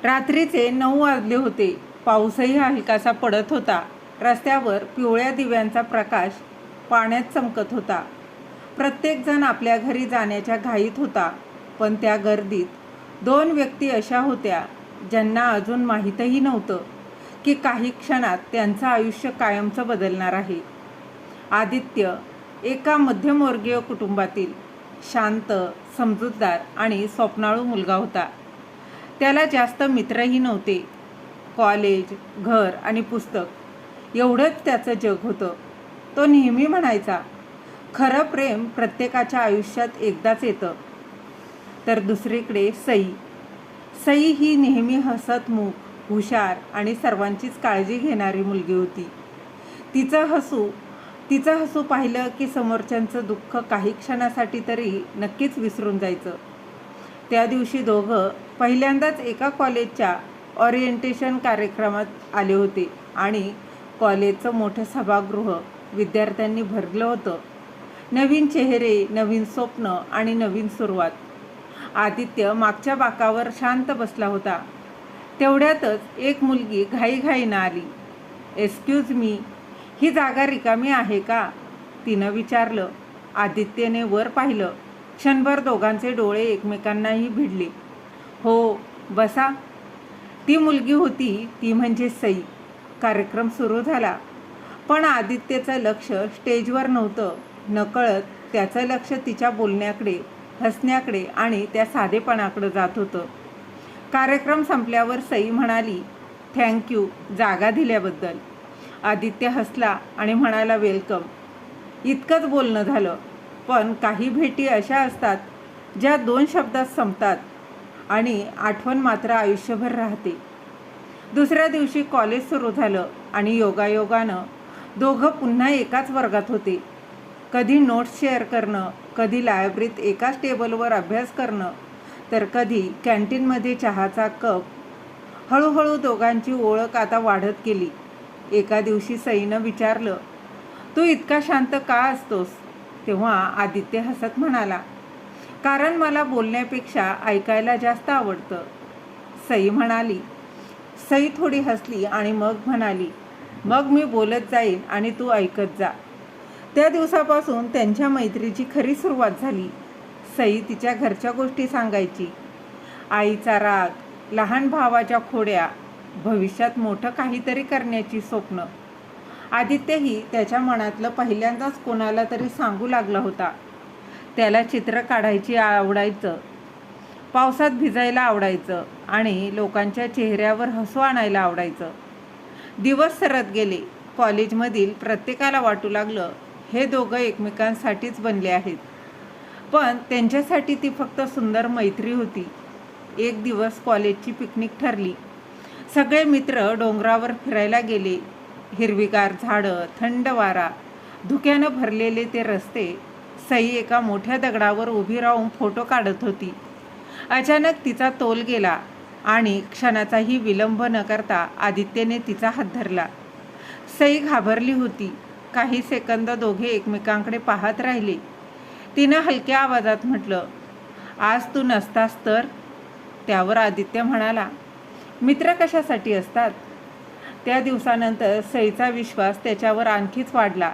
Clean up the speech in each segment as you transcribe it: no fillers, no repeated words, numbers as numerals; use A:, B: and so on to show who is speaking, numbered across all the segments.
A: रात्रीचे 9 वाजले होते. पाऊसही हलकासा पडत होता. रस्त्यावर पिवळ्या दिव्यांचा प्रकाश पाण्यात चमकत होता. प्रत्येकजण आपल्या घरी जाण्याच्या घाईत होता. पण त्या गर्दीत 2 व्यक्ती अशा होत्या ज्यांना अजून माहीतही नव्हतं की काही क्षणात त्यांचं आयुष्य कायमचं बदलणार आहे. आदित्य एका मध्यमवर्गीय कुटुंबातील शांत, समजूतदार आणि स्वप्नाळू मुलगा होता. त्याला जास्त मित्रही नव्हते. कॉलेज, घर आणि पुस्तक एवढंच त्याचं जग होतं. तो नेहमी म्हणायचा, खरं प्रेम प्रत्येकाच्या आयुष्यात एकदाच येतं. तर दुसरीकडे सई ही नेहमी हसतमुख, हुशार आणि सर्वांचीच काळजी घेणारी मुलगी होती. तिचं हसू पाहिलं की समोरच्यांचं दुःख काही क्षणासाठी तरी नक्कीच विसरून जायचं. त्या दिवशी दोघं पहिल्यांदाच एका कॉलेजच्या ओरिएंटेशन कार्यक्रमात आले होते आणि कॉलेजचं मोठं सभागृह विद्यार्थ्यांनी भरलं होतं. नवीन चेहरे, नवीन स्वप्न आणि नवीन सुरुवात. आदित्य मागच्या बाकावर शांत बसला होता. तेवढ्यातच एक मुलगी घाईघाईनं आली. एक्सक्यूज मी, ही जागा रिकामी आहे का? तिनं विचारलं. आदित्यने वर पाहिलं. क्षणभर दोघांचे डोळे एकमेकांनाही भिडले. हो, बसा. ती मुलगी होती ती म्हणजे सई. कार्यक्रम सुरू झाला. पण आदित्यचं लक्ष स्टेजवर नव्हतं. नकळत त्याचं लक्ष तिच्या बोलण्याकडे, हसण्याकडे आणि त्या साधेपणाकडे जात होतं. कार्यक्रम संपल्यावर सई म्हणाली, थँक्यू जागा दिल्याबद्दल. आदित्य हसला आणि म्हणाला, वेलकम. इतकंच बोलणं झालं. पण काही भेटी अशा असतात ज्या 2 शब्दात संपतात आणि आठवण मात्र आयुष्यभर राहते. दुसऱ्या दिवशी कॉलेज सुरू झालं आणि योगायोगानं दोघं पुन्हा एकाच वर्गात होते. कधी नोट्स शेअर करणं, कधी लायब्ररीत एकाच टेबलवर अभ्यास करणं, तर कधी कॅन्टीनमध्ये चहाचा कप. हळूहळू दोघांची ओळख आता वाढत गेली. एका दिवशी सईनं विचारलं, तू इतका शांत का असतोस? तेव्हा आदित्य हसत म्हणाला, कारण मला बोलण्यापेक्षा ऐकायला जास्त आवडतं. सई म्हणाली. सई थोडी हसली आणि मग म्हणाली, मग मी बोलत जाईन आणि तू ऐकत जा. त्या दिवसापासून त्यांच्या मैत्रीची खरी सुरुवात झाली. सई तिच्या घरच्या गोष्टी सांगायची. आईचा राग, लहान भावाच्या खोड्या, भविष्यात मोठं काहीतरी करण्याची स्वप्न. आदित्यही त्याच्या मनातलं पहिल्यांदाच कोणाला तरी सांगू लागला होता. त्याला चित्र काढायची आवडायचं, पावसात भिजायला आवडायचं आणि लोकांच्या चेहऱ्यावर हसू आणायला आवडायचं. दिवस सरत गेले. कॉलेजमधील प्रत्येकाला वाटू लागलं, हे दोघं एकमेकांसाठीच बनले आहेत. पण त्यांच्यासाठी ती फक्त सुंदर मैत्री होती. एक दिवस कॉलेजची पिकनिक ठरली. सगळे मित्र डोंगरावर फिरायला गेले. हिरवीगार झाडं, थंड वारा, धुक्यानं भरलेले ते रस्ते. सई एका मोठ्या दगडावर उभी राहून फोटो काढत होती. अचानक तिचा तोल गेला आणि क्षणाचाही विलंब न करता आदित्यने तिचा हात धरला. सई घाबरली होती. काही सेकंद दोघे एकमेकांकडे पाहत राहिले. तिनं हलक्या आवाजात म्हटलं, आज तू नसतास तर? त्यावर आदित्य म्हणाला, मित्र कशासाठी असतात? त्या दिवसानंतर सईचा विश्वास त्याच्यावर आणखीच वाढला.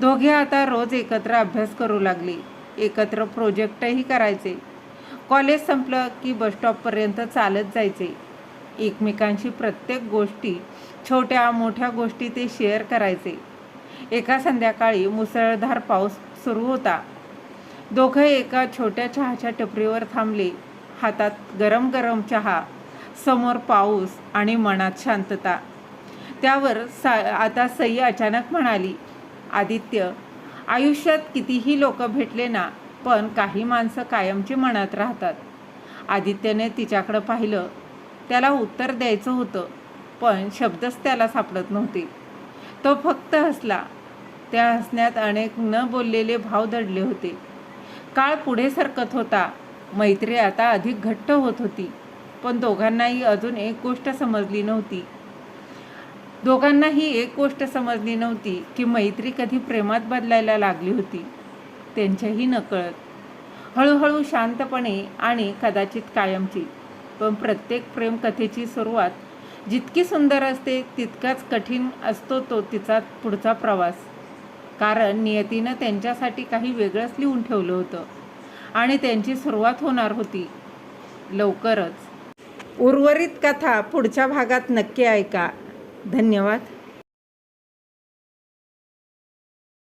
A: दोघे आता रोज एकत्र अभ्यास करू लागले. एकत्र प्रोजेक्टही करायचे. कॉलेज संपलं की बसस्टॉपपर्यंत चालत जायचे. एकमेकांशी प्रत्येक गोष्टी, छोट्या मोठ्या गोष्टी ते शेअर करायचे. एका संध्याकाळी मुसळधार पाऊस सुरू होता. दोघं एका छोट्या चहाच्या टपरीवर थांबले. हातात गरम गरम चहा, समोर पाऊस आणि मनात शांतता. त्यावर आता सई अचानक म्हणाली, आदित्य, आयुष्यात कितीही लोक भेटले ना, पण काही माणसं कायमची मनात राहतात. आदित्यने तिच्याकडं पाहिलं. त्याला उत्तर द्यायचं होतं, पण शब्दच त्याला सापडत नव्हते. तो फक्त हसला. त्या हसण्यात अनेक न बोललेले भाव दडले होते. काळ पुढे सरकत होता. मैत्री आता अधिक घट्ट होत होती. पण दोघांनाही एक गोष्ट समजली नव्हती की मैत्री कधी प्रेमात बदलायला लागली होती. त्यांच्याही नकळत. हळूहळू, शांतपणे आणि कदाचित कायमची. पण प्रत्येक प्रेमकथेची सुरुवात जितकी सुंदर असते तितकाच कठीण असतो तो तिचा पुढचा प्रवास. कारण नियतीनं त्यांच्यासाठी काही वेगळंच लिहून ठेवलं होतं आणि त्यांची सुरुवात होणार होती लवकरच. उर्वरित कथा पुढच्या भागात नक्की ऐका. धन्यवाद.